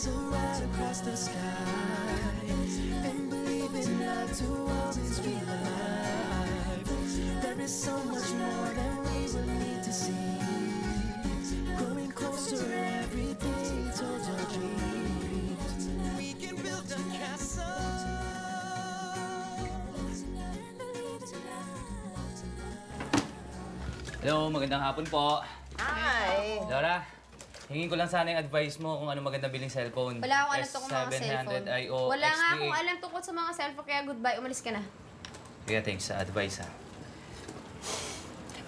so right across the sky. And believe it not to always feel alive. There is so much more than we will need to see. Growing closer every day towards our dreams. We can build a castle. Hello, magandang hapon po. Hi! Laura, hingin ko lang sana yung advice mo kung ano maganda biling cellphone. Wala akong alam tungkol mga cellphone. S700IO Wala nga XT8. akong alam tungkol sa mga cellphone, kaya goodbye, umalis ka na. Kaya thanks sa advice, ha.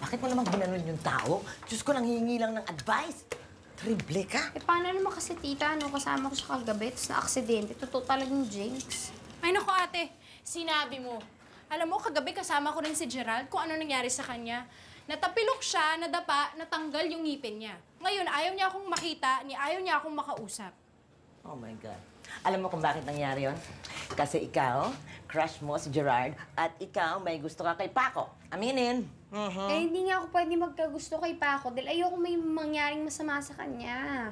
Bakit mo naman ginanon yung tao? Diyos ko, nanghihingi lang ng advice. Triple ka. Eh, paano naman kasi tita, kasama ko siya kagabi, tapos na-aksidente. Totoo talagang jinx. Ay, naku ate, sinabi mo. Alam mo, kagabi kasama ko rin si Gerald kung ano nangyari sa kanya. Natapilok siya, nadapa, natanggal yung ngipin niya. Ngayon, ayaw niya akong makita, ayaw niya akong makausap. Oh my God. Alam mo kung bakit nangyari yon? Kasi ikaw, crush mo si Gerard, at ikaw may gusto ka kay Paco. Aminin. Eh, hindi nga ako pwede magkagusto kay Paco dahil ayoko may mangyaring masama sa kanya.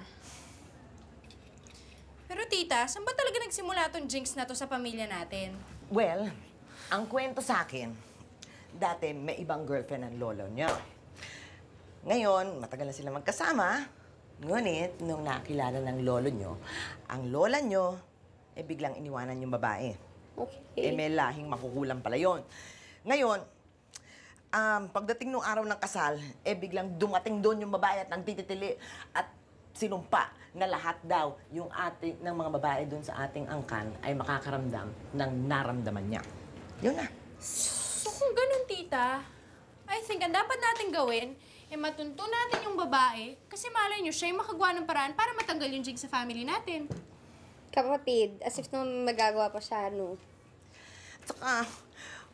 Pero tita, saan ba talaga nagsimula tong jinx na to sa pamilya natin? Well, ang kwento sa akin, dati may ibang girlfriend ang lolo niya. Ngayon, matagal na sila magkasama. Ngunit, nung nakilala ng lolo niyo, ang lola niyo, biglang iniwanan yung babae. Okay. May lahing makukulang pala yun. Ngayon, pagdating nung araw ng kasal, biglang dumating doon yung babae at nagtitili at sinumpa na lahat daw yung ng mga babae doon sa ating angkan ay makakaramdam ng naramdaman niya. Yun na. So kung ganun, tita, I think ang dapat natin gawin, matunto natin yung babae kasi malay nyo siya yung makagawa ng paraan para matanggal yung jinx sa family natin. Kapatid, as if nung magagawa pa siya, At saka,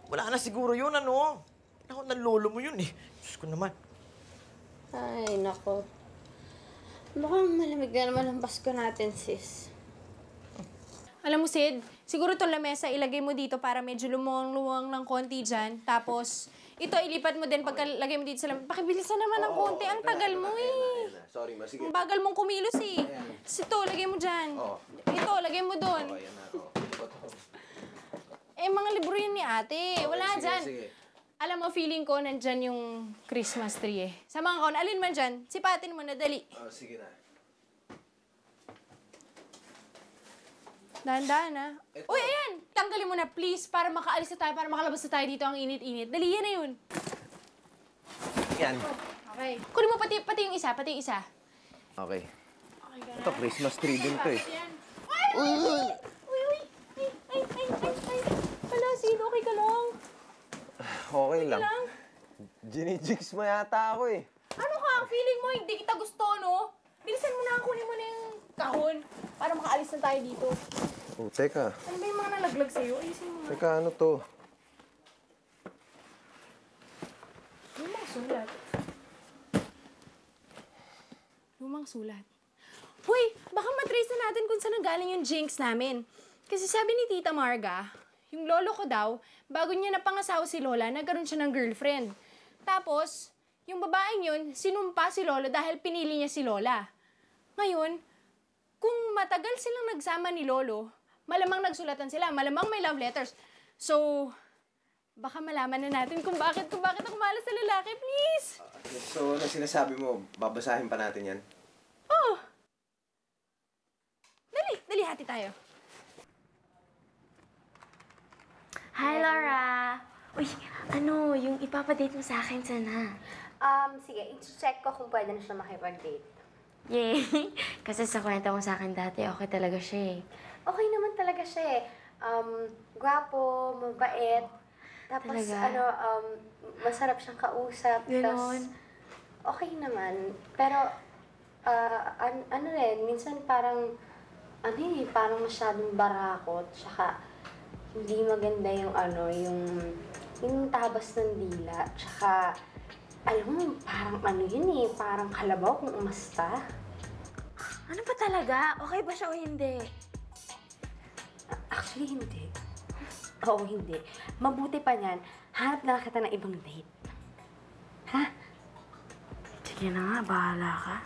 wala na siguro yun, ano? Ako, ng lolo mo yun, eh. Diyos ko naman. Ay, nako. Mukhang malamig na naman ang Pasko natin, sis. Alam mo, Sid, siguro itong lamesa ilagay mo dito para medyo lumuwang-luwang ng konti dyan. Tapos, ito ilipat mo din pagkalagay mo dito sa lamesa. Pakibilisan naman ng konti. Ang tagal mo eh. Sorry, ma. Sige. Ang bagal mong kumilos eh. Ito, lagay mo dyan. Ito, lagay mo doon. Ayan na. Mga libro yun ni ate. Wala sige, dyan. sige. Alam mo, feeling ko nandyan yung Christmas tree eh. Sa mga kaon, alin man dyan, sipatin mo na dali. Sige na. Dahan-dahan ah. Uy, ayan! Tanggalin mo na please para makaalis na tayo, para makalabas na tayo dito ang init-init. Dali, yan na yun. Yan. Okay. Kunin mo pati yung isa, Okay. Ito, Christmas tree din to eh. Uy! Hala, Sid, okay ka lang? Okay lang. Ginijix mo yata ako eh. Ano ka? Ang feeling mo, hindi kita gusto, no? Bilisan mo na, kunin mo na yung kahon para makaalis na tayo dito. Oh, teka. Ano ba yung mga nalaglag sa'yo? Ayusin mo. Teka, ano to? Lumang sulat. Lumang sulat. Hoy, baka matrace na natin kung saan nanggaling yung jinx namin. Kasi sabi ni Tita Marga, yung lolo ko daw, bago niya napangasawa si Lola, nagkaroon siya ng girlfriend. Tapos, yung babaeng yun, sinumpa si Lolo dahil pinili niya si Lola. Ngayon, kung matagal silang nagsama ni Lolo, malamang nagsulatan sila, malamang may love letters. So, baka malaman na natin kung bakit ako malas sa lalaki, please. So, ano sinasabi mo? Babasahin pa natin yan? Oh! Dali, hati tayo. Hi, Laura! Uy, yung ipapadate mo sa akin sana. Sige, i-check ko kung pwede na siya makipag-date. Yay! Kasi sa kwento mo sa akin dati, okay talaga siya eh. Okay naman talaga siya eh. Gwapo, mabait. Tapos, Talaga? masarap siyang kausap. Ganon. Okay naman. Pero, minsan parang masyadong barakot. Tsaka, hindi maganda yung tabas ng dila. Tsaka, alam mo, parang parang kalabaw kung umasta. Ano ba talaga? Okay ba siya o hindi? Actually, hindi. Oo, hindi. Mabuti pa niyan, hanap na kita ng ibang date. Ha? Sige na nga, bahala ka.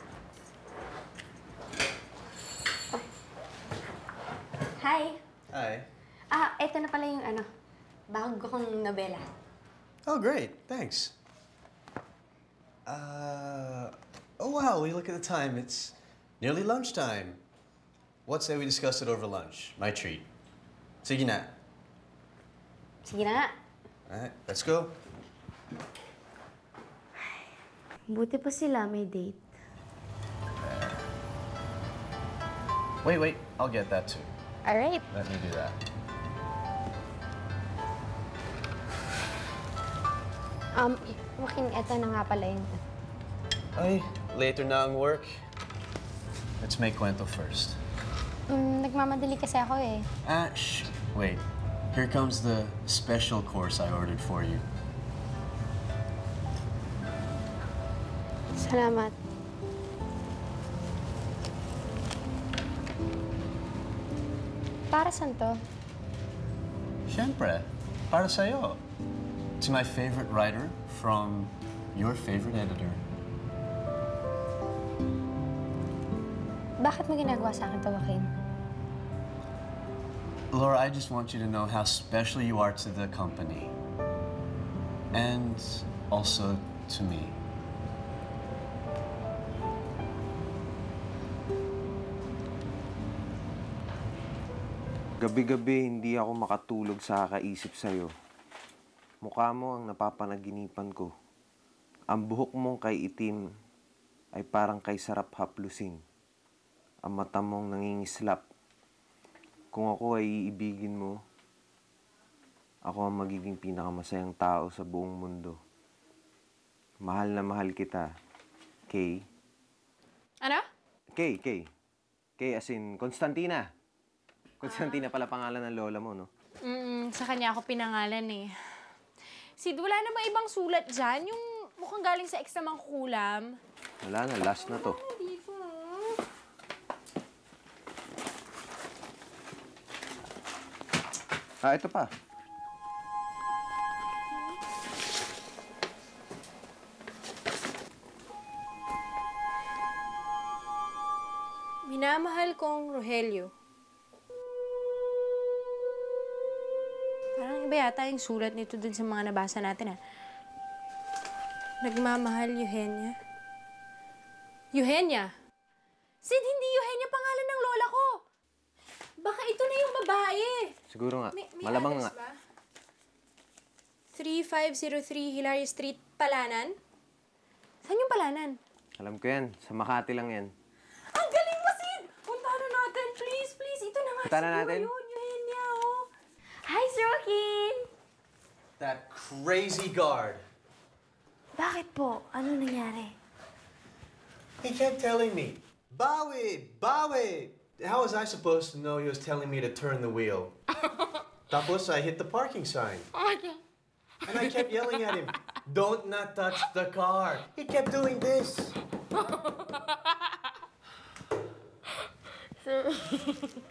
Hi. Eto na pala yung bago kong nobela. Oh, great. Thanks. Oh, wow. We look at the time. It's nearly lunchtime. What say we discuss it over lunch? My treat. Sige na. Sige na nga. All right, let's go. Buti pa sila may date. Wait. I'll get that too. Alright. Let me do that. Joaquin, eto na nga pala yun. Ay, later na ang work. Let's make kwento first. Nagmamadali kasi ako eh. Shh. Wait. Here comes the special course I ordered for you. Salamat. Para saan to? Siyempre, para sa'yo. It's my favorite writer from your favorite editor. Bakit mo ginagawa sa akin to, Joaquin? Laura, I just want you to know how special you are to the company. And also to me. Gabi-gabi hindi ako makatulog sa kakaisip sa'yo. Mukha mo ang napapanaginipan ko. Ang buhok mong kay itim ay parang kay sarap haplusin. Ang mata mong nangingislap. Kung ako ay iibigin mo, ako ang magiging pinakamasayang tao sa buong mundo. Mahal na mahal kita, Kay. Ano? Kay. Kay as in Constantina. Constantina pala pangalan ng lola mo, no? Sa kanya ako pinangalan eh. Sid, wala namang ibang sulat dyan. Yung mukhang galing sa extra mangkukulam. Wala na, last na to. Ito pa. Minamahal kong Rogelio. Parang iba yata yung sulat nito dun sa mga nabasa natin, Nagmamahal, Eugenia. Eugenia? Sid, hindi Eugenia pangalan ng lola ko. Baka ito na yung babae. Siguro nga. May Malamang address nga. ba? 3503 Hilario Street, Palanan? Saan yung Palanan? Alam ko yan. Sa Makati lang yan. Ang galing mo, Sid! Punta na natin, please. Ito na nga Punta na siguro natin? yun, Eugenia, oh. Hi, Sir Joaquin! That crazy guard. Bakit po? Ano nangyari? He kept telling me, Bawi! How was I supposed to know he was telling me to turn the wheel? Tapos, I hit the parking sign. And I kept yelling at him, don't not touch the car. He kept doing this.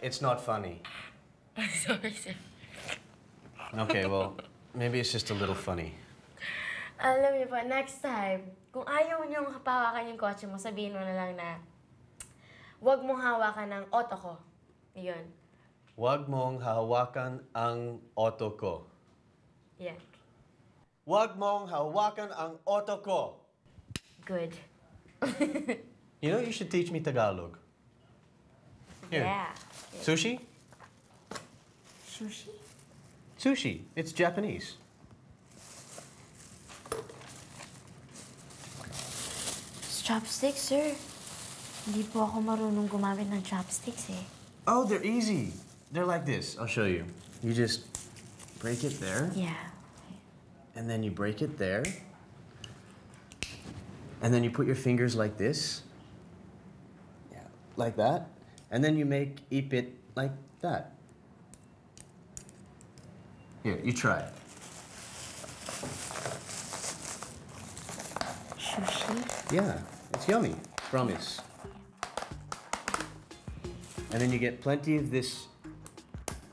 It's not funny. Sorry, sir. Okay, well, maybe it's just a little funny. Alam niyo po, next time, kung ayaw niyong hapawakan yung kotse mo, sabihin mo na lang na, huwag mong hawakan ng auto ko. Yun. Huwag mong hahawakan ang auto ko. Yan. Huwag mong hahawakan ang auto ko. Good. You know, you should teach me Tagalog. Here. Yeah. Sushi? Sushi? Sushi. It's Japanese. Chopsticks, sir. Hindi po ako marunong gumamit ng chopsticks, eh. Oh, they're easy. They're like this. I'll show you. You just break it there. Yeah. And then you break it there. And then you put your fingers like this. Yeah, like that. And then you make ipit like that. Here, you try. Sushi? Yeah, it's yummy. Promise. And then you get plenty of this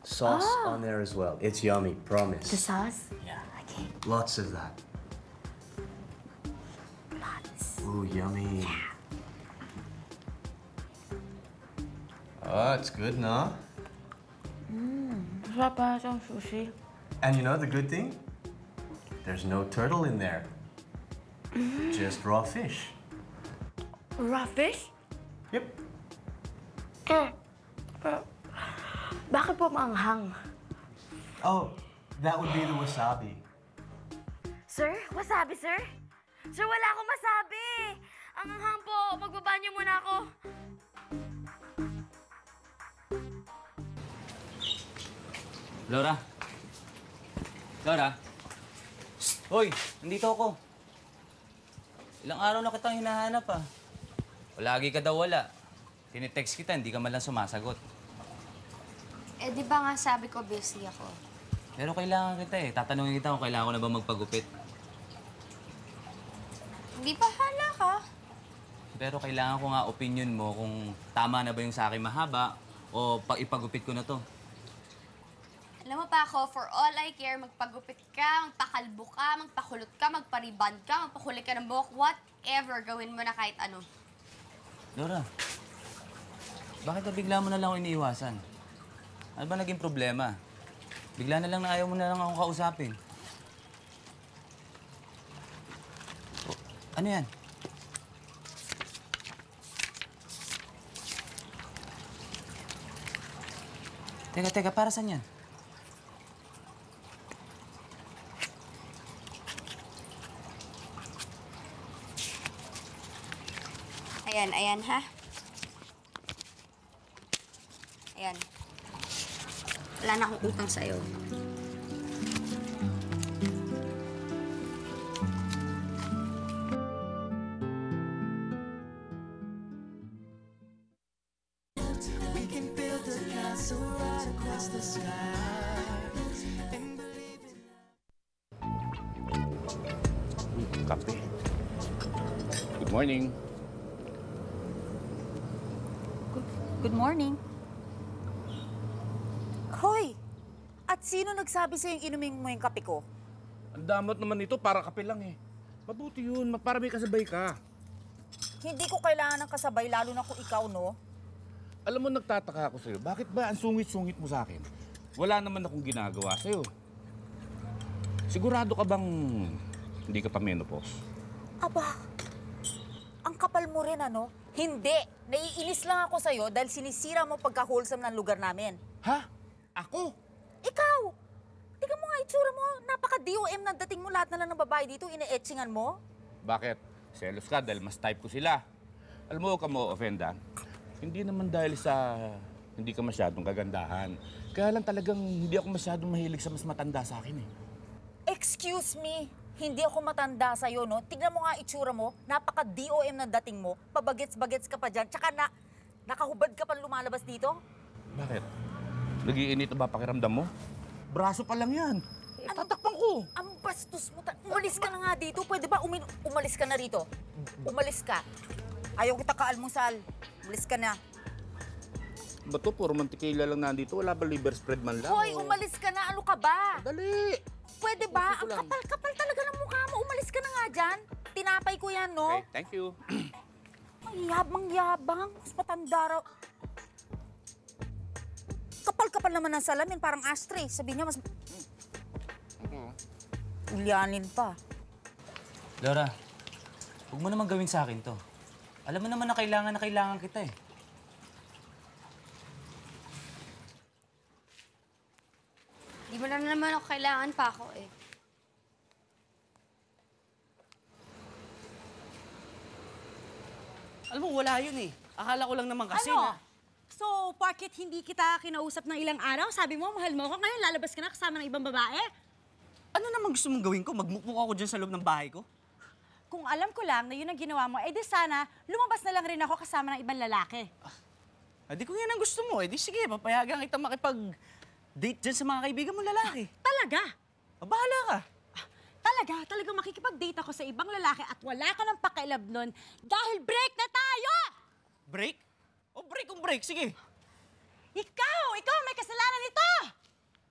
sauce on there as well. It's yummy. Promise. The sauce? Yeah. Okay. Lots of that. Lots. Ooh, yummy. Oh, it's good, no? Masarap pa siyang sushi. And you know the good thing? There's no turtle in there. Just raw fish. Raw fish? Yep. Pero, bakit po maanghang? Oh, that would be the wasabi. Sir? Wasabi, sir? Sir, wala akong masabi! Ang anghang po! Magbabanyo muna ako! Laura? Laura? Psst! Hoy! Nandito ako. Ilang araw na kitang hinahanap ah. Lagi ka daw wala. Tinitext kita, hindi ka man lang sumasagot. Eh, di ba nga sabi ko busy ako? Pero kailangan kita eh. Tatanungin kita kung kailangan ko na ba magpagupit. Hindi pa hala ka. Pero kailangan ko nga opinion mo kung tama na ba yung sa akin mahaba o ipagupit ko na to. Alam mo pa ako, for all I care, magpagupit ka, magpakalbo ka, magpakulot ka, magpariband ka, magpahuli ka ng buhok, whatever, gawin mo na kahit ano. Laura, bakit na bigla mo na lang ako iniiwasan? Ano ba naging problema? Bigla na lang na ayaw mo na lang akong kausapin. Oh, ano yan? Teka, para saan yan? Ayan ha. Ayan. Wala na akong utang sa'yo. We can build a castle right across the sky and believe in Kape. Good morning. Good morning. Hoy! At sino nagsabi sa'yo inumin mo yung kape ko? Ang damot naman ito, para kape lang eh. Mabuti yun, para may kasabay ka. Hindi ko kailangan ng kasabay, lalo na kung ikaw, no? Alam mo, nagtataka ako sa'yo. Bakit ba ang sungit-sungit mo sa akin? Wala naman akong ginagawa sa'yo. Sigurado ka bang hindi ka pa menopause? Aba, ang kapal mo rin, ano? Hindi! Naiinis lang ako sa'yo dahil sinisira mo pagka-wholesome ng lugar namin. Ha? Ako? Ikaw! Tingnan mo nga itsura mo. Napaka-DOM na dating mo, lahat na lang ng babae dito, ine-etchingan mo. Bakit? Selos ka dahil mas type ko sila. Alam mo, ka mo offenda. Hindi naman dahil sa hindi ka masyadong kagandahan. Kaya lang talagang hindi ako masyadong mahilig sa mas matanda sa akin eh. Excuse me, hindi ako matanda sa'yo, no? Tignan mo nga itsura mo, napaka-DOM na dating mo, pabagets-bagets ka pa dyan, tsaka nakahubad ka pa lumalabas dito? Bakit? Nagiinit ba pakiramdam mo? Braso pa lang yan. Tatakpan ko. Ang bastos mo. Umalis ka na nga dito. Pwede ba umalis ka na rito? Umalis ka. Ayaw kita kaalmusal. Umalis ka na. Ba to? Puro mantikila lang nandito. Wala ba liver spread man lang? Hoy, umalis ka na. Ano ka ba? Dali! Pwede ba? Ang kapal-kapal talaga ng mukha mo. Umalis ka na nga dyan. Tinapay ko yan, no? Okay, thank you. Ang yabang-yabang. Mas matanda raw. Kapal-kapal naman ng salamin. Parang ashtray. Sabi niya, mas... Ulyanin pa. Laura, huwag mo naman gawin sa akin to. Alam mo naman na kailangan kita eh. Di mo na naman ako kailangan pa ako eh. Alam mo, wala yun eh. Akala ko lang naman kasi Ano? na... So, bakit hindi kita kinausap ng ilang araw? Sabi mo, mahal mo ako. Ngayon, lalabas ka na kasama ng ibang babae? Ano naman gusto mong gawin ko? Magmukmuk ako dyan sa loob ng bahay ko? Kung alam ko lang na yun ang ginawa mo, eh di sana, lumabas na lang rin ako kasama ng ibang lalaki. Di kung yan ang gusto mo, di sige, papayagan kita makipag-date dyan sa mga kaibigan mo lalaki. Talaga? Bahala ka. Talagang makikipag-date ako sa ibang lalaki at wala ka ng pakialam nun dahil break na tayo! Break? O break kung break, sige. Ikaw may kasalanan nito!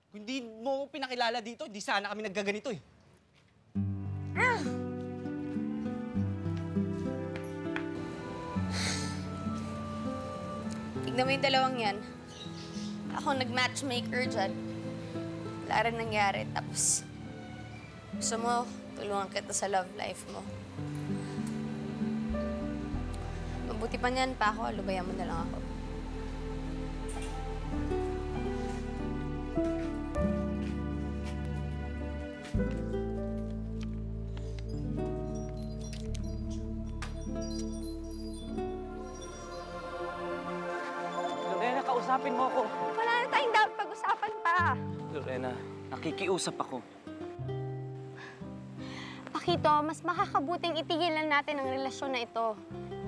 Kung hindi mo ako pinakilala dito, di sana kami nagkaganito eh. Tignan mo yung dalawang yan. ako nag-matchmaker dyan. Wala rin nangyari. Tapos, gusto mo, tulungan kita sa love life mo. Mabuti pa niyan pa ako, lubayan mo na lang ako. Lorena, kausapin mo ako. Wala na tayong dapat pag-usapan pa. Lorena, nakikiusap ako. Pakito, mas makakabuting itigilan natin ang relasyon na ito.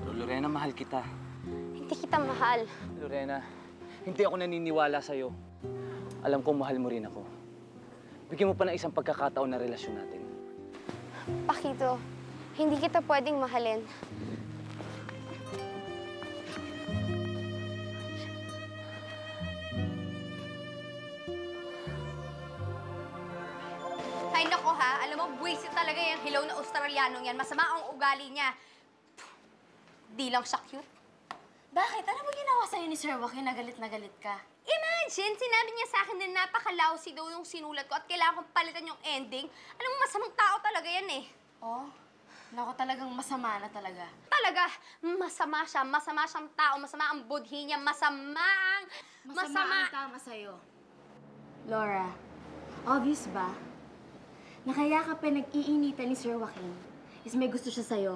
Pero Lorena, mahal kita. Hindi kita mahal. Lorena, hindi ako naniniwala sa'yo. Alam ko mahal mo rin ako. Bigyan mo pa ng isang pagkakataon na relasyon natin. Pakito, hindi kita pwedeng mahalin. Ay nako ha, alam mo, buwisit talaga yung hilaw na Australianong yan. Masama ang ugali niya. Di lang siya cute. Bakit? Ano ba ginawa sa'yo ni Sir Joaquin na galit ka? Imagine, sinabi niya sa akin na napaka-lousy daw yung sinulat ko at kailangan kong palitan yung ending. Alam mo, masamang tao talaga yan eh. Oh, naku, talagang masama na talaga. Talaga, masama siya. Masama siyang tao. Masama ang budhi niya. Masama ang tama sa'yo. Laura, obvious ba? Na kaya ka pinag-iinitan ni Sir Joaquin is may gusto siya sa'yo.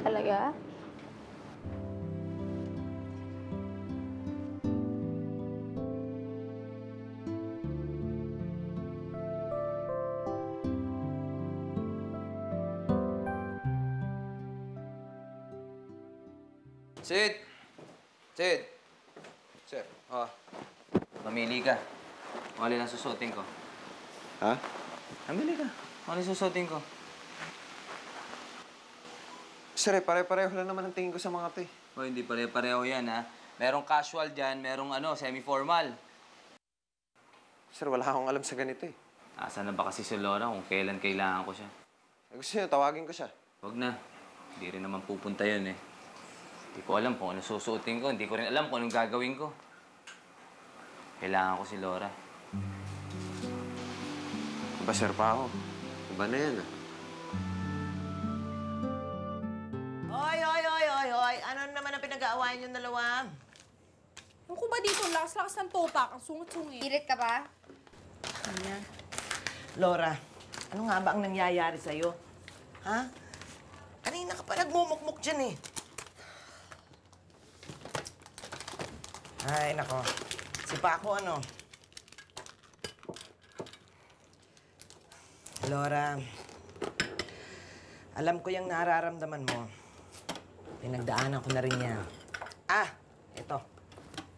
Talaga? Sid! Sid! Sir, Mamili ka. Kung alin ang susuotin ko. Ha? Mamili ka. Kung alin susuotin ko. Sir, pare-pareho lang naman ang tingin ko sa mga to eh. O, hindi pare-pareho yan, ha? Merong casual dyan, merong semi-formal. Sir, wala akong alam sa ganito eh. Asa na ba kasi si Laura kung kailan kailangan ko siya? Gusto niyo, tawagin ko siya. Huwag na. Hindi rin naman pupunta yun, eh. Hindi ko alam kung ano susuotin ko. Hindi ko rin alam kung anong gagawin ko. Kailangan ko si Laura. Iba, sir, pa ako. Iba na yan, ah. Hoy! Ano naman ang pinag-aawayan yung dalawa? Ano ko ba dito? Lakas-lakas ng topak. Ang sungit-sungit. Irit ka ba? Laura, ano nga ba ang nangyayari sa'yo? Ha? Kanina ka pa nagmumukmuk dyan eh. Ay, nako. Si Paco, ano? Laura, alam ko yung nararamdaman mo. Pinagdaanan ko na rin yan. Ah! Ito.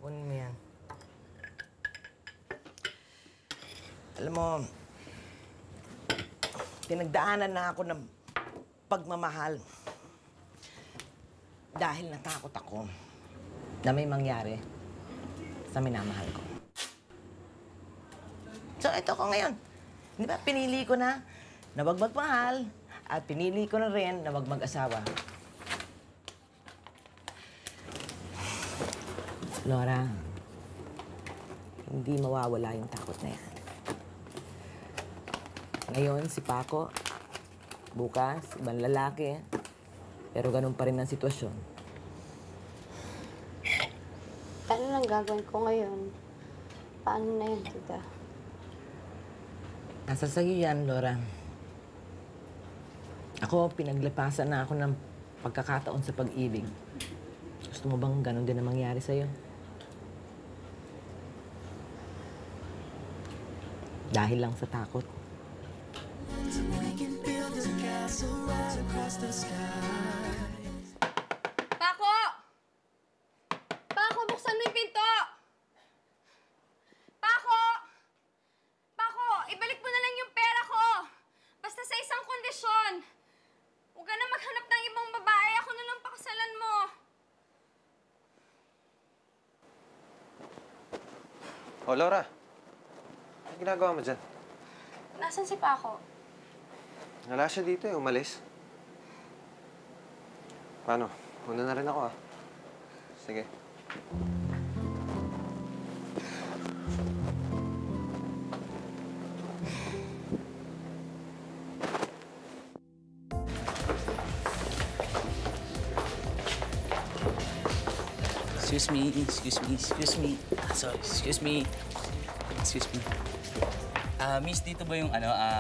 Kunin mo yan. Alam mo, pinagdaanan na ako ng pagmamahal. Dahil natakot ako na may mangyari sa minamahal ko. So, ito ko ngayon. Di ba, pinili ko na wag magmahal at pinili ko na rin na wag mag-asawa. Laura, hindi mawawala yung takot na yan. Ngayon, si Paco, bukas, ibang lalaki, pero ganun pa rin ang sitwasyon. Ano lang gagawin ko ngayon? Paano na yun, tita? Nasa sa'yo yan, Laura. Ako, pinaglapasan na ako ng pagkakataon sa pag-ibig. Gusto mo bang ganun din na mangyari sa'yo? Dahil lang sa takot. Paco! Paco, buksan mo yung pinto! Paco! Paco, ibalik mo na lang yung pera ko! Basta sa isang kondisyon. Huwag ka na maghanap ng ibang babae. Ako na lang pakasalan mo. Oh, Laura. Ano ginagawa mo dyan? Nasaan si Paco? Wala siya dito eh, umalis. Paano? Una na rin ako ah. Sige. Excuse me, excuse me, excuse me. Sorry, excuse me. Excuse me. Miss, dito ba yung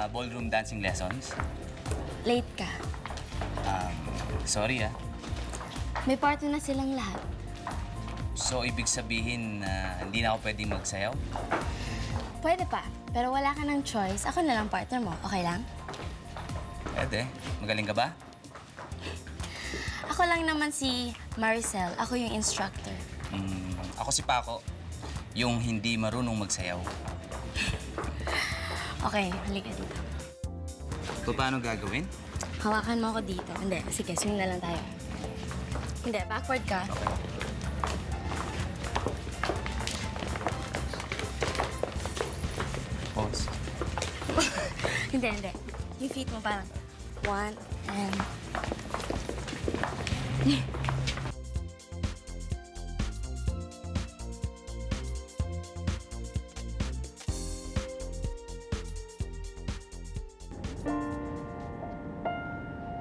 ballroom dancing lessons? Late ka. Sorry May party na silang lahat. So, ibig sabihin na hindi na ako pwedeng magsayaw? Pwede pa, pero wala ka ng choice. Ako na lang partner mo. Okay lang? Pwede. Magaling ka ba? Ako lang naman si Maricel. Ako yung instructor. Ako si Paco, yung hindi marunong magsayaw. Okay, halika dito. Paano gagawin? Hawakan mo ako dito. Hindi, sige, swing na lang tayo. Hindi, backward ka. Pause. Hindi. Yung feet mo parang 1 and...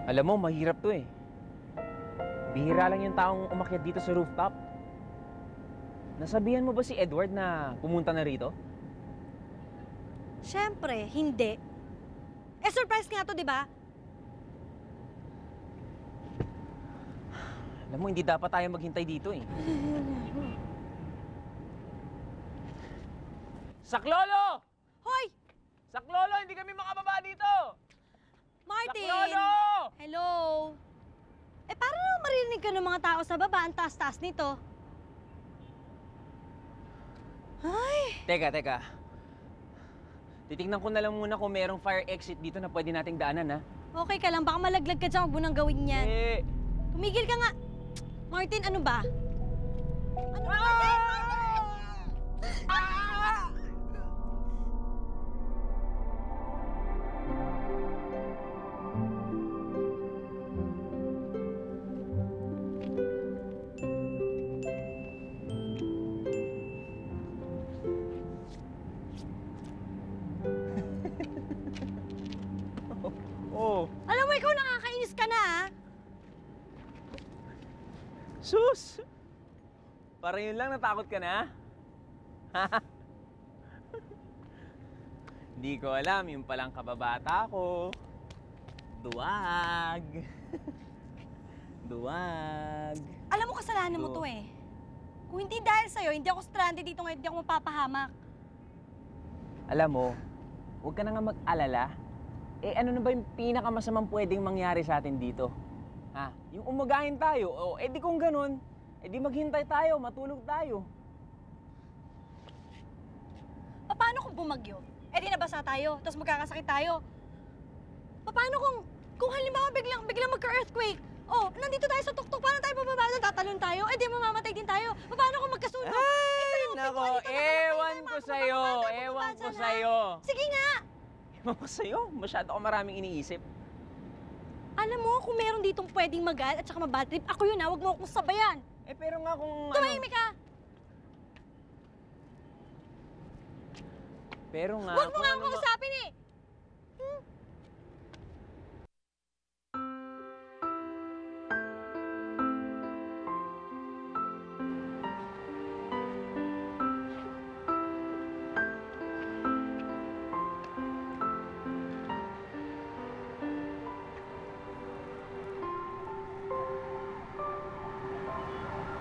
Alam mo, mahirap to eh. Bihira lang yung taong umakyat dito sa rooftop. Nasabihan mo ba si Edward na pumunta na rito? Siyempre, hindi. Eh, surprise nga to, di ba? Alam mo, hindi dapat tayo maghintay dito eh. Saklolo! Hoy! Saklolo, hindi kami makababa dito! Martin! Saklolo! Hello? Eh, para naman marinig ka ng mga tao sa baba, ang taas-taas nito. Ay! Teka. Titignan ko na lang muna kung merong fire exit dito na pwede nating daanan, ha? Okay ka lang, baka malaglag ka dyan, huwag mo nang gawin yan. Eh! Tumigil ka nga! Martin, ano ba? Ano ba, Martin? Alam mo, ikaw nakakainis ka na, ha? Sus! Parang yun lang, natakot ka na? Hindi ko alam, yung palang kababata ko. Duwag. Duwag. Alam mo, kasalanan mo to eh. Kung hindi dahil sa'yo, hindi ako stranded dito ngayon, hindi ako mapapahamak. Alam mo, huwag ka na nga mag-alala. Eh ano na ba yung pinakamasamang pwedeng mangyari sa atin dito? Ha? Yung umagahin tayo, o edi kung ganun, edi maghintay tayo, matulog tayo. Paano kung bumagyo? Eh di nabasa tayo, tapos magkakasakit tayo. Paano kung halimbawa biglang magka-earthquake? Oh, nandito tayo sa tuktok, paano tayo bababa? Tatalon tayo? Eh di mamamatay din tayo. Paano kung magkasunog? Ay, nako, ewan ko sa'yo. Sige nga! Ewan ko sa'yo, masyado ako maraming iniisip. Alam mo, kung meron ditong pwedeng magal at saka mabad trip, ako yun, huwag mo akong sabayan. Eh pero nga kung tumahimik ka! Pero nga, huwag mo nga akong kausapin eh!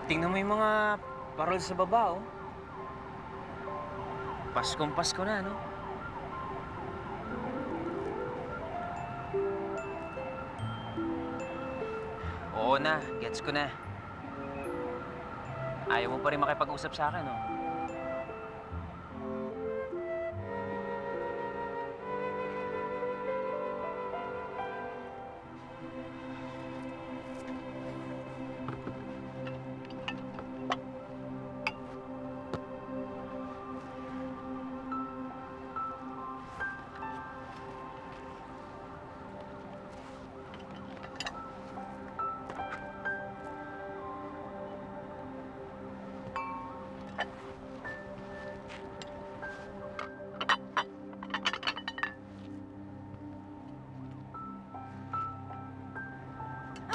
Tingnan mo yung mga parol sa baba, oh. Paskong Pasko na, no? Oo na, gets ko na. Ayaw mo pa rin makipag-usap sa akin, oh.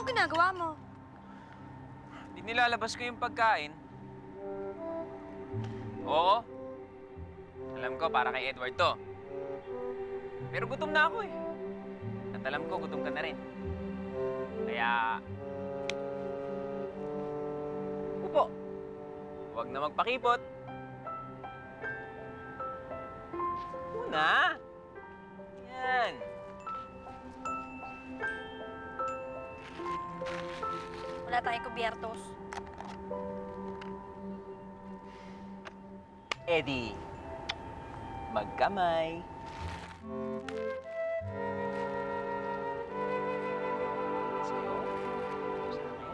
Anong ginagawa mo? Di nilalabas ko yung pagkain. Oo. Alam ko, para kay Edward to. Pero gutom na ako eh. At alam ko, gutom ka na rin. Kaya... upo. Huwag na magpakipot. Una. Yan. Wala tayong kubyertos. Eddie, magkamay. Sa'yo, sa akin.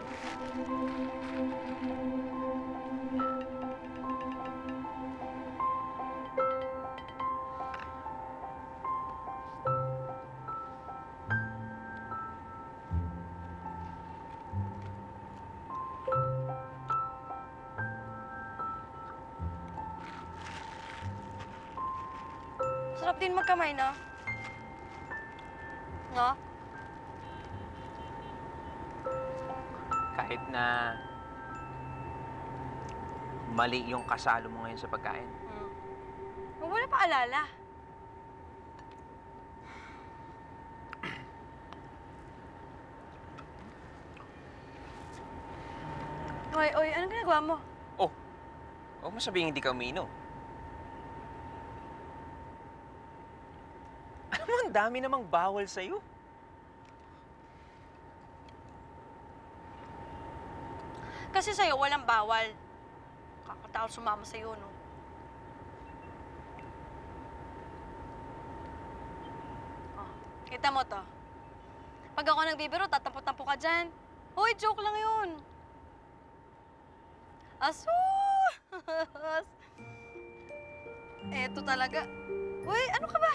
Sarap din magkamay, no? No? Kahit na mali yung kasalo mo ngayon sa pagkain. Huwag mo na paalala. Oy, anong ginagawa mo? Oh, huwag mo sabihin hindi ka umiinom. Alam mo, ang dami namang bawal sa'yo. Kasi sa'yo, walang bawal. Kakataon sumama sa'yo, no? Oh, kita mo to. Pag ako nagbibiro, tatampo-tampo ka dyan. Hoy, joke lang yun. Asus! Eto talaga. Uy, ano ka ba?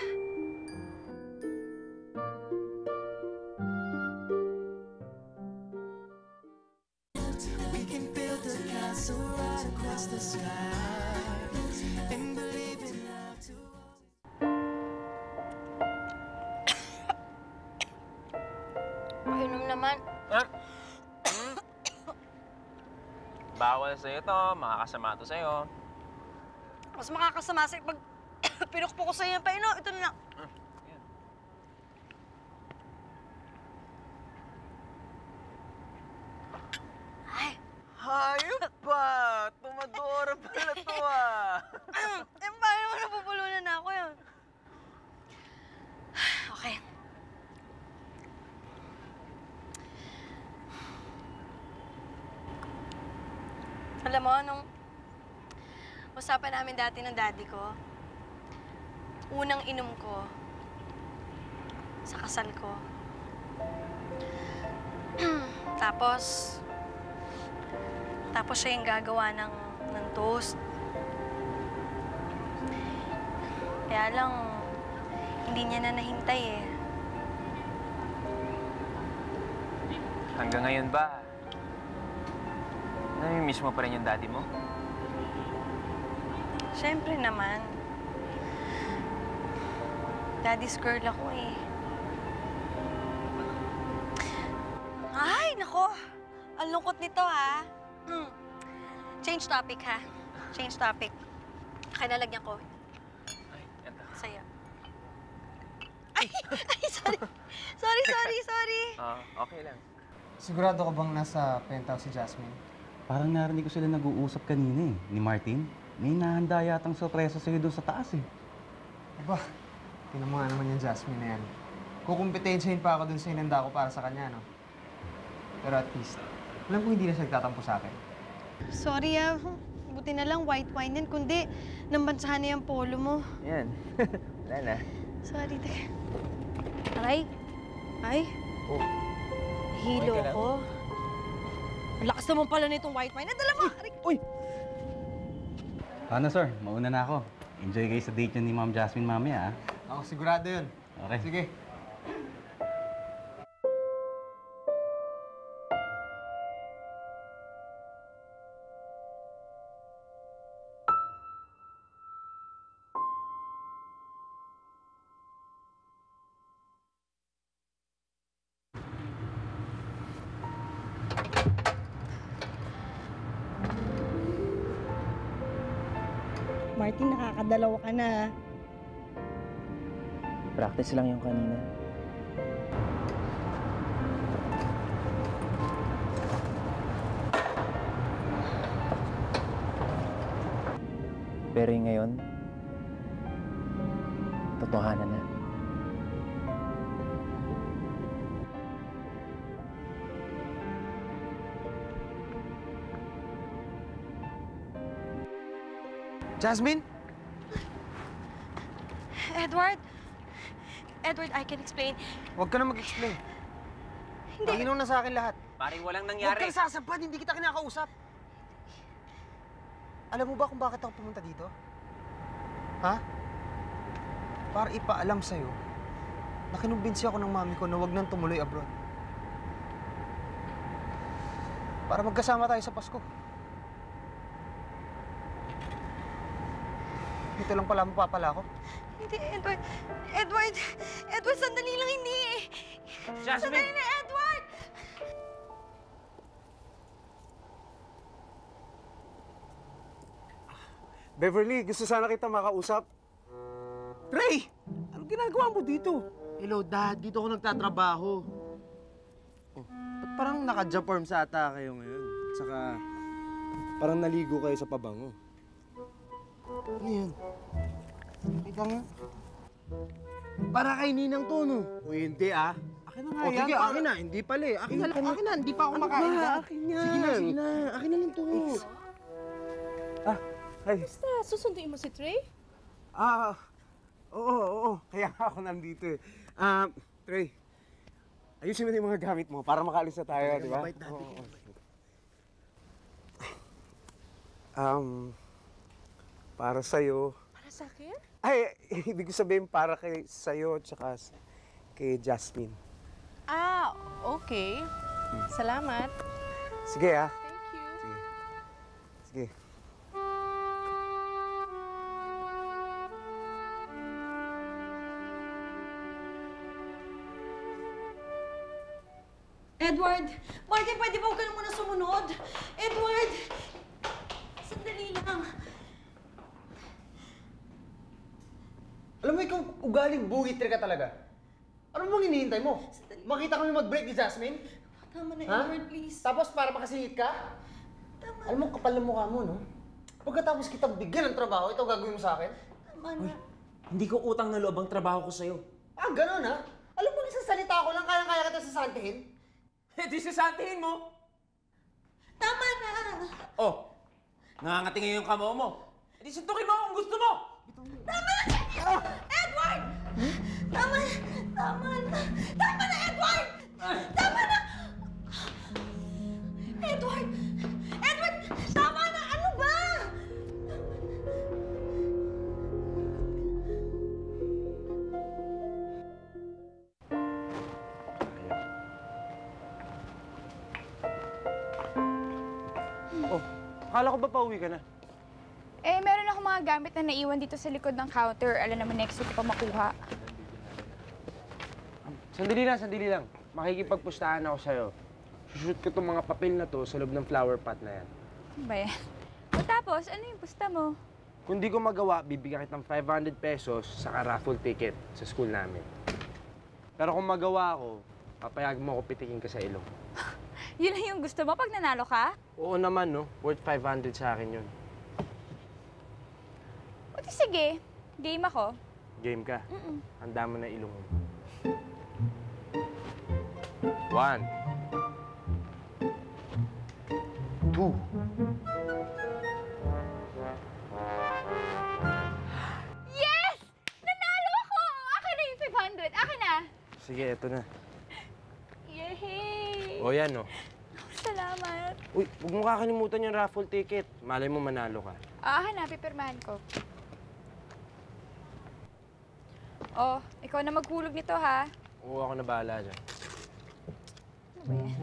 We can build a castle right across the sky and believe in love to Painom naman. Bawal sa'yo to, makakasama to sa'yo. Mas makakasama sa'yo pag pinukpo ko sa'yo yung painom. Ito na lang. Ay. Hayop pa! Tumadora pala to ah! Paano mo napupulunan na ako yun? Okay. Alam mo, nung usapan namin dati ng daddy ko, unang inom ko sa kasal ko. Tapos siya yung gagawa ng toast. Kaya lang, hindi niya na nahintay eh. Hanggang ngayon ba, nami-miss mo pa rin yung daddy mo? Siyempre naman. Daddy's girl ako eh. Ay, nako! Ang lungkot nito ha. Change topic ha. Change topic. Kaya nalagyan ko. Ay, eto. Sa'yo. Ay! Sorry. Sorry. Okay lang. Sigurado ka bang nasa penthouse si Jasmine? Parang narinig ko sila nag-uusap kanina eh, ni Martin. May nahanda yatang sorpresa sa'yo doon sa taas eh. Aba, tinan mo nga naman yung Jasmine na yan. Kukumpetensyahin pa ako dun sa hinanda ko para sa kanya, no? Pero at least, alam ko hindi na siya nagtatampo sa akin. Sorry ah. Buti na lang white wine yan. Kundi, nambansahan na yung polo mo. Yan. Wala na. Sorry, teka. Aray. Ay. Oh. Hilo Okay ka lang? ko. Ang lakas naman pala nitong white wine. Nadala mo! Aray. Uy! Paano sir? Mauna na ako. Enjoy kayo sa date niyo ni Ma'am Jasmine mamaya ah. Ako, sigurado yun. Okay. Sige. Martin, nakakadalawa ka na. Practice lang yung kanina. Pero yung ngayon, totohanan na. Jasmine? Edward! Edward, I can explain. Huwag ka na mag-explain. Hindi. Malinaw na sa akin lahat. Paring walang Huwag nangyari. kang sasampad, hindi kita kinakausap. Alam mo ba kung bakit ako pumunta dito? Ha? Para ipaalam sa'yo na kinumbinsi ako ng mami ko na huwag nang tumuloy abroad. Para magkasama tayo sa Pasko. Ito lang pala mapapala ko. Hindi, Edward. Edward! Edward, sandali lang, hindi eh. Jasmine! Sandali na, Edward! Beverly, gusto sana kita makausap. Ray! Anong ginagawa mo dito? Hello, Dad. Dito ako nagtatrabaho. Oh, ba't parang naka-Japorm sa ata kayo ngayon? At saka, parang naligo kayo sa pabango. Ano yan? Ika nga. Para kay Ninang to, no? O hindi, ah. Akin na nga yan. Sige, akin na. Hindi pala eh. Akin na. Hindi pa ako makain. Akin yan. Sige na. Akin na lang to. Ay. Basta, susunduin mo si Trey? Oo. Kaya nga ako nandito eh. Trey, ayusin mo na yung mga gamit mo para makaalis na tayo, di ba? Para sa'yo. Para sa akin? Ay, ibig ko sabihin para sa'yo at saka kay Jasmine. Ah, okay. Salamat. Sige ah. Thank you. Sige. Edward! Martin, pwede ba huwag ka na muna sumunod? Edward! Sandali lang. Alam mo, ikaw ugaling bugit ka talaga. Ano bang hinihintay mo? Makita kami mag-break ni Jasmine? Tama na, Ha? Edward, please. Tapos para makasingit ka? Alam mo, kapal ng mukha mo, no? Pagkatapos kitang bigyan ng trabaho, ito gagawin mo sa akin? Tama na. Hindi ko utang na loob ang trabaho ko sa'yo. Ah, ganun ha? Alam mo, nagsasalita ko lang, kaya-kaya kita sasantihin. Eh, di sasantihin mo! Tama na! Oh, nangangati ngayon yung kamao mo. Eh, di suntukin mo kung gusto mo! Tama na! Edward! Tama na! Tama na! Tama na, Edward! Tama na! Edward! Edward! Tama na! Ano ba? Oh, akala ko ba pauwi ka na? Eh, meron ako mga gamit na naiwan dito sa likod ng counter. Alam naman, next week ko pa makuha. Sandali lang. Makikipagpustahan ako sa'yo. Shoot ko itong mga papel na to sa loob ng flower pot na yan. Ano ba yan? O tapos, ano yung pusta mo? Kung di ko magawa, bibigyan kitang 500 pesos sa raffle ticket sa school namin. Pero kung magawa ako, papayag mo ako pitikin ka sa ilong. Yun lang yung gusto mo pag nanalo ka? Oo naman, no? Worth 500 sa akin yun. O di sige, game ako. Game ka? Handa mo na ilong mo. 1 2 Yes! Nanalo ako! Akin na yung 500. Akin na. Sige, eto na. Yay! O yan, no? Salamat. Uy, huwag mo kakalimutan yung raffle ticket. Malay mo manalo ka. Akin na, pipirmahan ko. Oh, ikaw na maghulog nito, ha? Oo, ako na bahala dyan. Ano ba yan?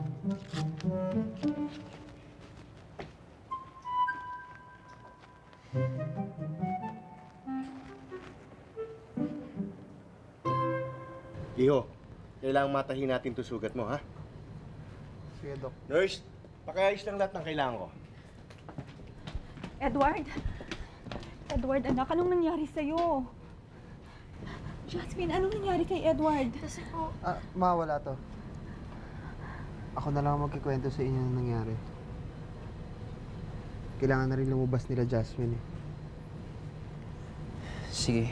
Iho, kailangang matahin natin to sugat mo, ha? Sige, Dok. Nurse, pakiayos lang lahat ng kailangan ko. Edward, Edward, anak, anong nangyari sa'yo? Jasmine, anong nangyari kay Edward? Kasi po... Mawala to. Ako na lang magkikwento sa inyo ng nangyari. Kailangan na rin lumabas nila Jasmine eh. Sige,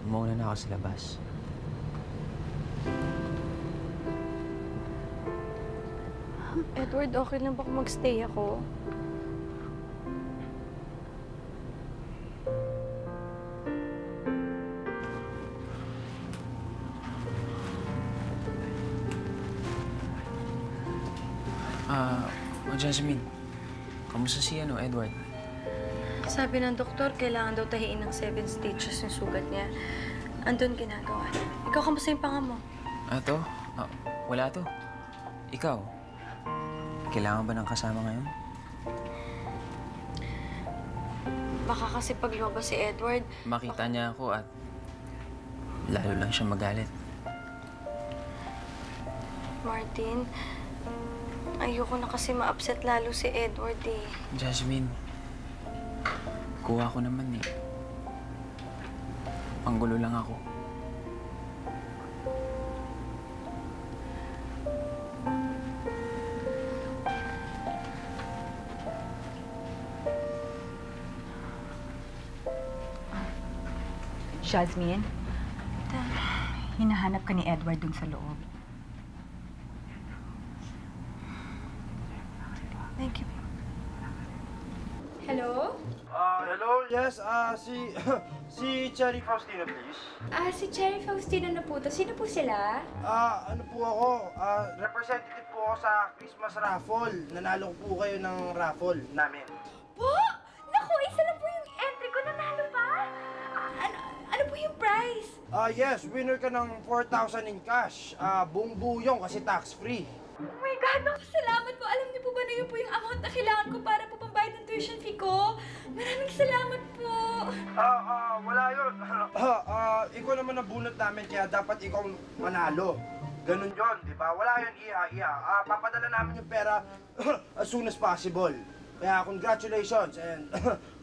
mauna na ako sa labas. Edward, okay lang ba kung magstay ako? Jasmine, kamusta si Edward? Sabi ng doktor, kailangan daw tahiin ng 7 stitches yung sugat niya. Andun ginagawa. Ikaw, kamusta yung panga mo? Wala to. Ikaw, kailangan ba ng kasama ngayon? Baka kasi pag lumabas si Edward... Makita niya ako at lalo lang siya magalit. Martin, ayoko na kasi ma-upset lalo si Edward eh. Jasmine, kuha ko naman eh. Panggulo lang ako. Jasmine, hinahanap ka ni Edward dun sa loob. Thank you. Hello? Hello, yes, si Cherry Faustino, please. Si Cherry Faustino na po to. Sino po sila? Ano po ako, representative po ako sa Christmas raffle. Nanalo po kayo ng raffle namin. Po? Naku, isa lang po yung entry ko. Nanalo pa? Ano po yung prize? Yes, winner ka ng 4,000 in cash. Buong buo yun kasi tax-free. Oh my God, naku, salamat po. Alam niyo po ba na yun po yung amount na kailangan ko para po pambayad ng tuition fee ko? Maraming salamat po. Wala yun. Ikaw naman ang bunot namin kaya dapat ikaw manalo. Ganun yun, di ba? Wala yun, iha. Papadala namin yung pera as soon as possible. Kaya congratulations and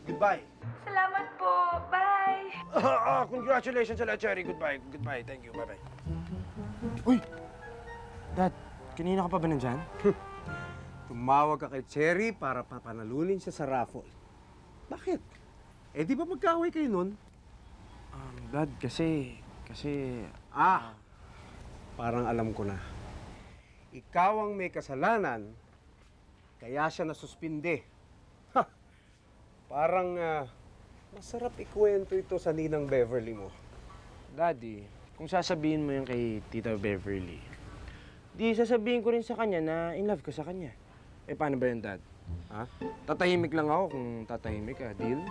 goodbye. Salamat po. Bye. Congratulations sa Cherry. Goodbye. Thank you. Bye-bye. Uy! Dad, kanina ka pa ba nandyan? Tumawag ka kay Cherry para papanalunin siya sa raffle. Bakit? Di ba magkaaway kayo nun? Dad, kasi... Parang alam ko na. Ikaw ang may kasalanan, kaya siya nasuspinde. Parang masarap ikwento ito sa ninang Beverly mo. Daddy, kung sasabihin mo yung kay Tita Beverly, di sasabihin ko rin sa kanya na in love ka sa kanya. Paano ba yun, Dad? Ha? Tatahimik lang ako kung tatahimik ka. Deal?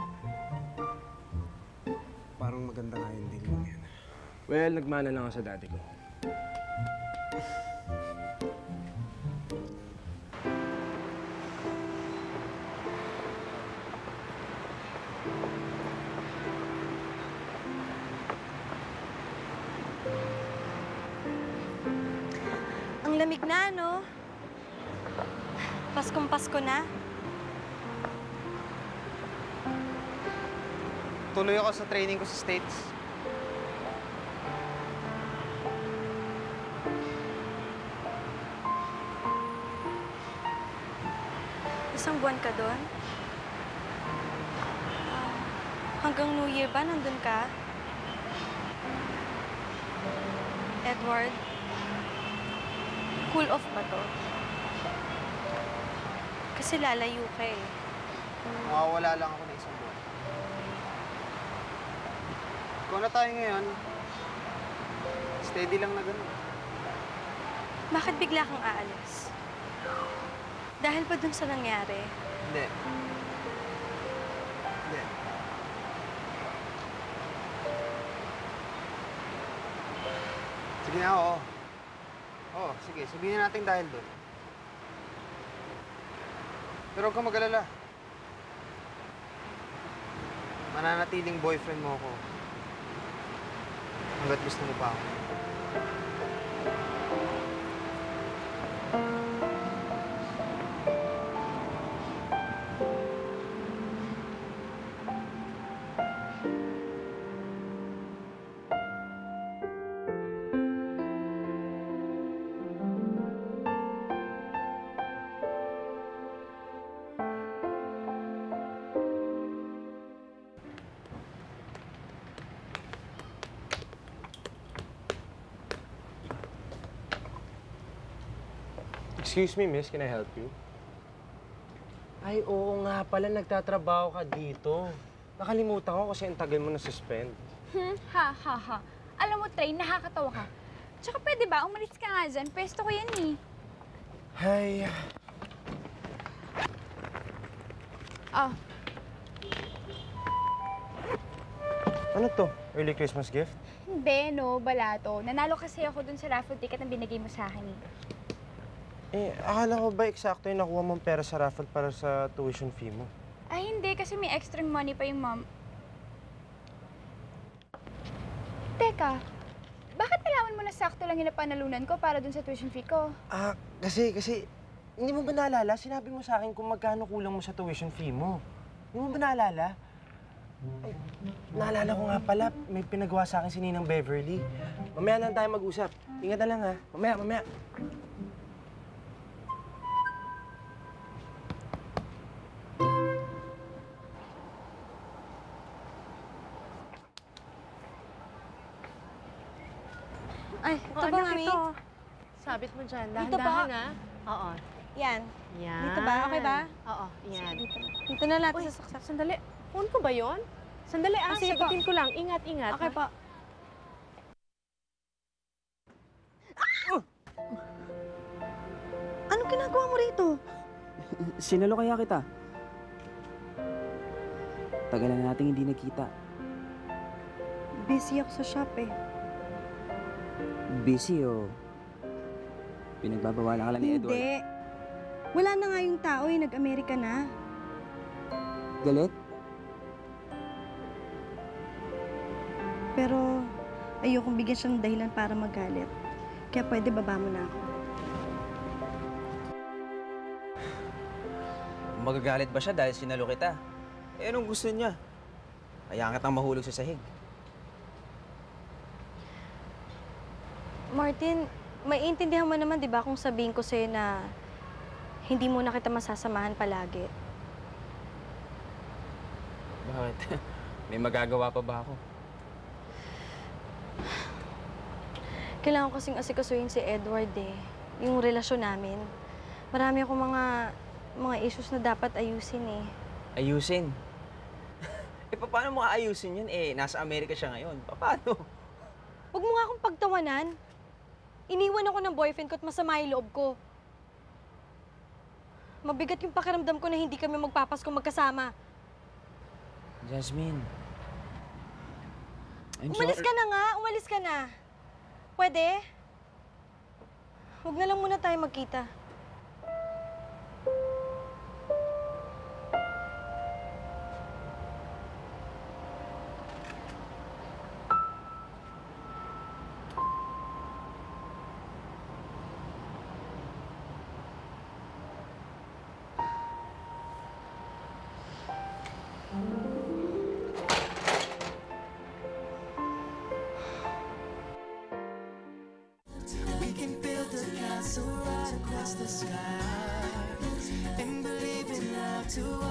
Parang maganda nga yung deal mo yan. Well, nagmana lang ako sa daddy ko. Ang lamig na, no? Paskong Pasko na. Tuloy ako sa training ko sa States. Isang buwan ka doon? Hanggang New Year ba nandun ka? Edward, cool off ba to? Kasi lalayo ka eh. Mawawala lang ako na isang buwan. Kung na tayo ngayon, steady lang na ganun. Bakit bigla kang aalis? Dahil pa dun sa nangyari? Hindi. Sige na, oo. Oo, sige. Sabihin natin dahil doon. Pero huwag kang mag-alala. Mananatiling boyfriend mo ako. Hanggat gusto mo pa ako. Excuse me, miss. Can I help you? Ay, oo nga pala. Nagtatrabaho ka dito. Nakalimutan ko kasi ang tagal mo na-suspend. Ha. Alam mo, Trey, nakakatawa ka. Tsaka pwede ba, umalis ka nga dyan. Pwesto ko yan eh. Ay. Oh. Ano to? Early Christmas gift? Hindi, no. Balato. Nanalo kasi ako dun sa raffle ticket na binigay mo sa akin eh. Eh, akala ko ba eksakto yung nakuha mong pera sa raffle para sa tuition fee mo? Ay, hindi. Kasi may extra money pa yung mom. Teka, bakit nalaman mo na sakto lang yung napanalunan ko para dun sa tuition fee ko? Ah, kasi, hindi mo ba naalala? Sinabi mo sa akin kung magkano kulang mo sa tuition fee mo. Hindi mo ba naalala? Ay, naalala ko nga pala, may pinagawa sa akin si Ninang Beverly. Mamaya na tayo mag-usap. Ingat na lang ha. Mamaya. Ay, ito Oh, ba, anak, Mami? ito. Sabit mo dyan. Dito ba? Dahan-dahan, ha? Oo. Yan. Yan. Dito ba? Okay ba? Oo, yan. Dito na natin Uy, sa saksak. Sandali. Phone ko ba yon? Sandali, sige po. sagutin ko lang. Ingat. Okay ha? po. Anong ginagawa mo rito? Sinalo kaya kita. Tagal na nating hindi nagkita. Busy ako sa shop eh. Busy o pinagbabawalan ka lang ni Edward? Hindi. Wala na nga yung tao eh. Nag-Amerika na. Galit? Pero ayokong bigyan siya ng dahilan para magalit. Kaya pwede baba mo na ako. Magagalit ba siya dahil sinalo kita? Eh, anong gusto niya? Hayaan kitang mahulog sa sahig. Martin, maiintindihan mo naman, di ba, kung sabihin ko sa'yo na hindi mo na kita masasamahan palagi. Bakit? May magagawa pa ba ako? Kailangan ko kasing asikasuhin si Edward eh. Yung relasyon namin. Marami akong mga issues na dapat ayusin eh. Ayusin? Eh, paano mo aayusin yun? Eh, nasa Amerika siya ngayon. Paano? Huwag mo nga akong pagtawanan. Iniwan ako ng boyfriend ko at masama yung loob ko. Mabigat yung pakiramdam ko na hindi kami magpapasko magkasama. Jasmine. Umalis ka na nga! Umalis ka na! Pwede? Huwag na lang muna tayo magkita. We can build a castle right across the sky and believe in love to